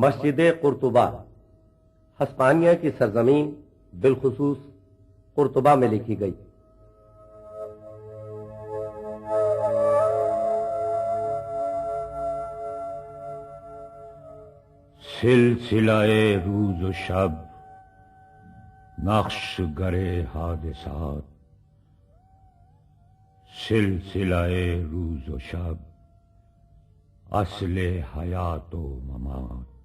مسجد قرطبہ ہسپانیہ کی سرزمین بالخصوص قرطبہ میں لکھی گئی۔ سلسلہ روز و شب، نقش گرے حادثات، سلسلہ روز و شب، اصل حیات و ممات،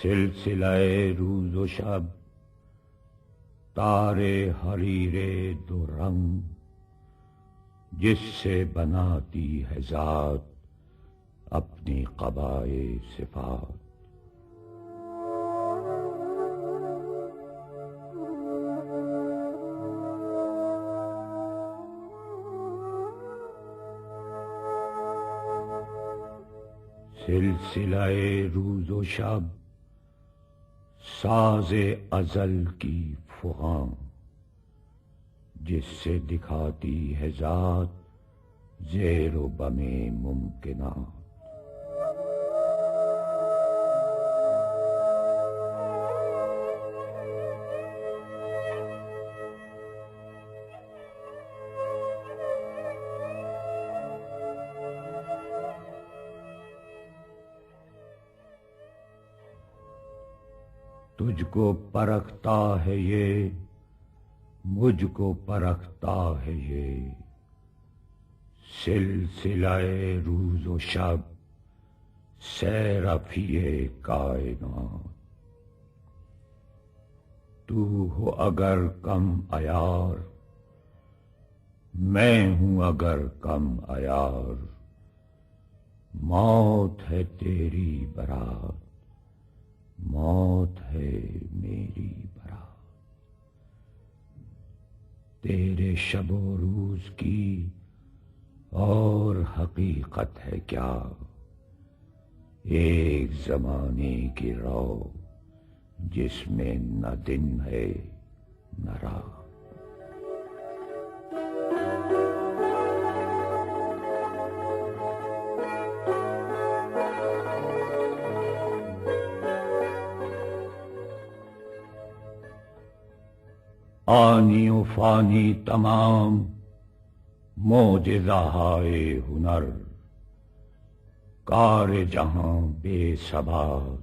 سلسلہ روز و شب، تار حریر دو رنگ، جس سے بناتی ہے ذات اپنی قبائے صفات۔ سلسلہ روز و شب، ساز ازل کی فغاں، جس سے دکھاتی ہے ذات زیر و بم ممکنات۔ تجھ کو پرکھتا ہے یہ، مجھ کو پرکھتا ہے یہ، سلسلہ روز و شب، سیرفی کائنات۔ تو ہو اگر کم عیار، میں ہوں اگر کم عیار، موت ہے تیری برات، موت ہے میری برات۔ تیرے شب و روز کی اور حقیقت ہے کیا، ایک زمانے کی رو جس میں نہ دن ہے نہ رات۔ آنی و فانی تمام، معجزہ ہائے ہنر، کار جہاں بے ثبات،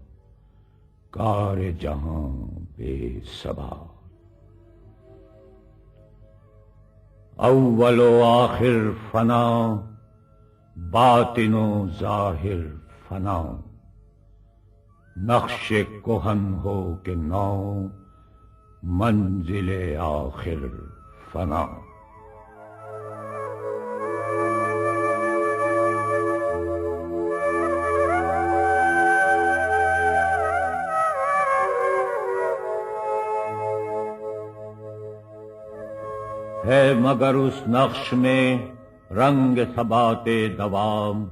کار جہاں بے ثبات۔ اول و آخر فنا، باطن و ظاہر فنا، نقش کہن ہو کہ نو، منزل آخر فنا۔ ہے مگر اس نقش میں رنگ ثبات دوام،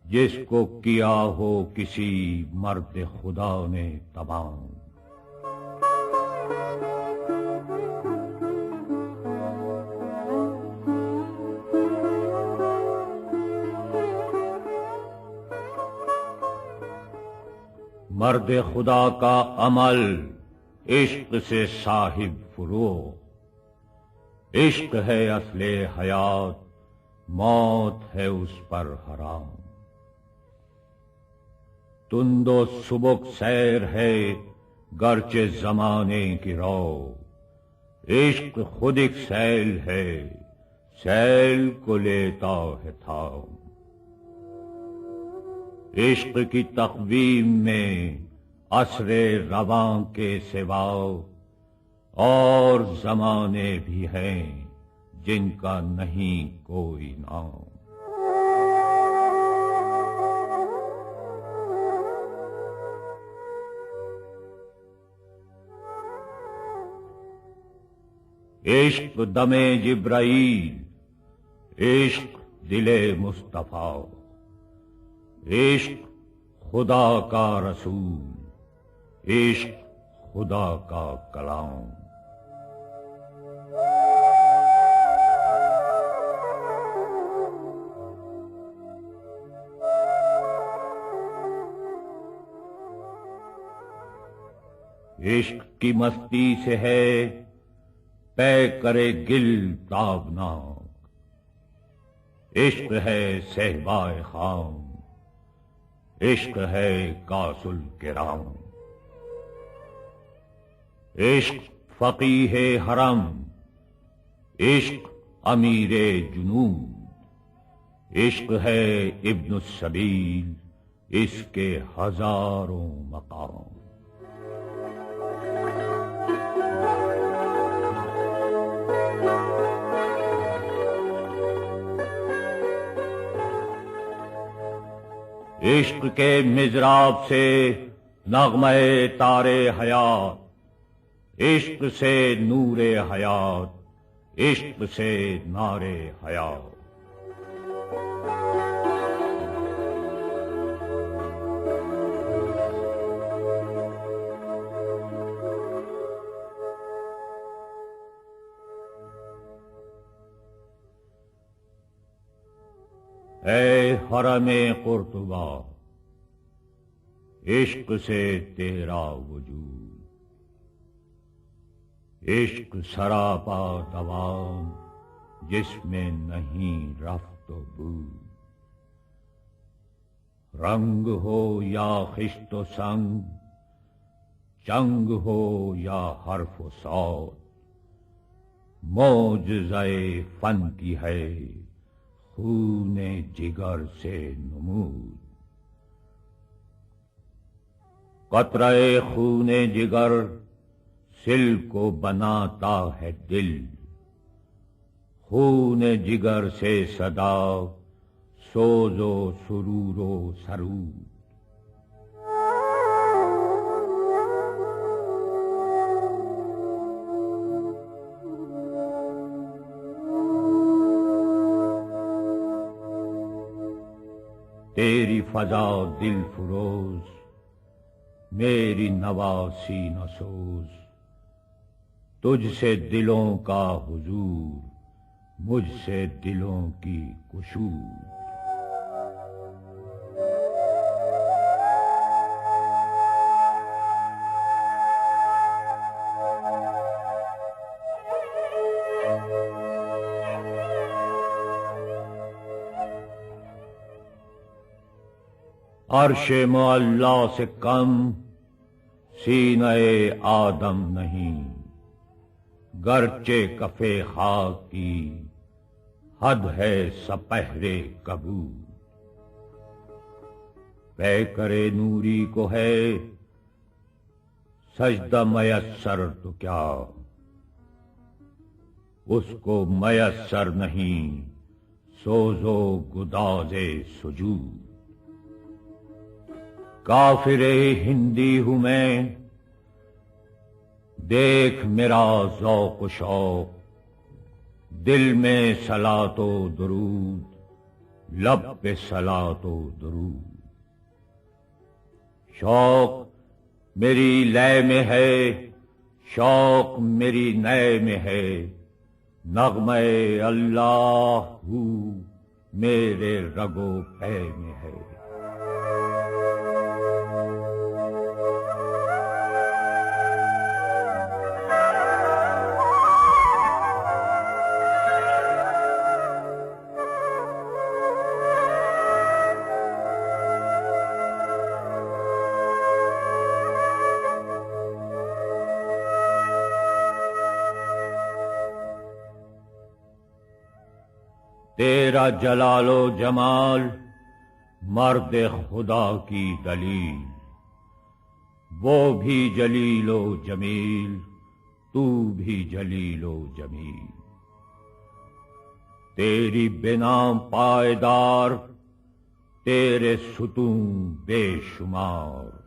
جس کو کیا ہو کسی مرد خدا نے تمام۔ مرد خدا کا عمل عشق سے صاحب فروغ، عشق ہے اصل حیات، موت ہے اس پر حرام۔ تند و سبک سیر ہے گرچہ زمانے کی رو، عشق خود ایک سیل ہے، سیل کو لیتا ہے تھام۔ عشق کی تقویم میں عصر رواں کے سوا اور زمانے بھی ہیں جن کا نہیں کوئی نام۔ عشق دم جبرائیل، عشق دل مصطفیٰ، عشق خدا کا رسول، عشق خدا کا کلام۔ عشق کی مستی سے ہے پے کرے گل تابناک، عشق ہے صہبائے خام، عشق ہے کاس الکرام، عشق فقیہ حرم، عشق امیر جنود، عشق ہے ابن السبیل، اس کے ہزاروں مقام۔ عشق کے مضراب سے نغمہ تار حیات، عشق سے نور حیات، عشق سے نار حیات۔ اے حرم قرطبہ، عشق سے تیرا وجود، عشق سراپا دوام جس میں نہیں رفت و بود، رنگ ہو یا خشت و سنگ، چنگ ہو یا حرف و صوت، معجزہ فن کی ہے خون جگر سے نمود۔ قطرہ خون جگر سل کو بناتا ہے دل، خون جگر سے صدا سوز و سرور و سرود۔ تیری فضا دل فروز، میری نوا سینہ سوز، تجھ سے دلوں کا حضور، مجھ سے دلوں کی گشود۔ عرش معلا سے کم سینہ آدم نہیں، گرچہ کف خاک کی حد ہے سپہر کبود۔ پیکر نوری کو ہے سجدہ میسر تو کیا، اس کو میسر نہیں سوز و گداز سجود۔ کافر ہندی ہوں میں، دیکھ میرا ذوق و شوق، دل میں صلاۃ و درود، لب پہ صلاۃ و درود۔ شوق میری لے میں ہے، شوق میری نے میں ہے، نغمہ اللہ ہو میرے رگ و پے میں ہے۔ تیرا جلال و جمال مرد خدا کی دلیل، وہ بھی جلیل و جمیل، تو بھی جلیل و جمیل۔ تیری بنا پائیدار، تیرے ستون بے شمار،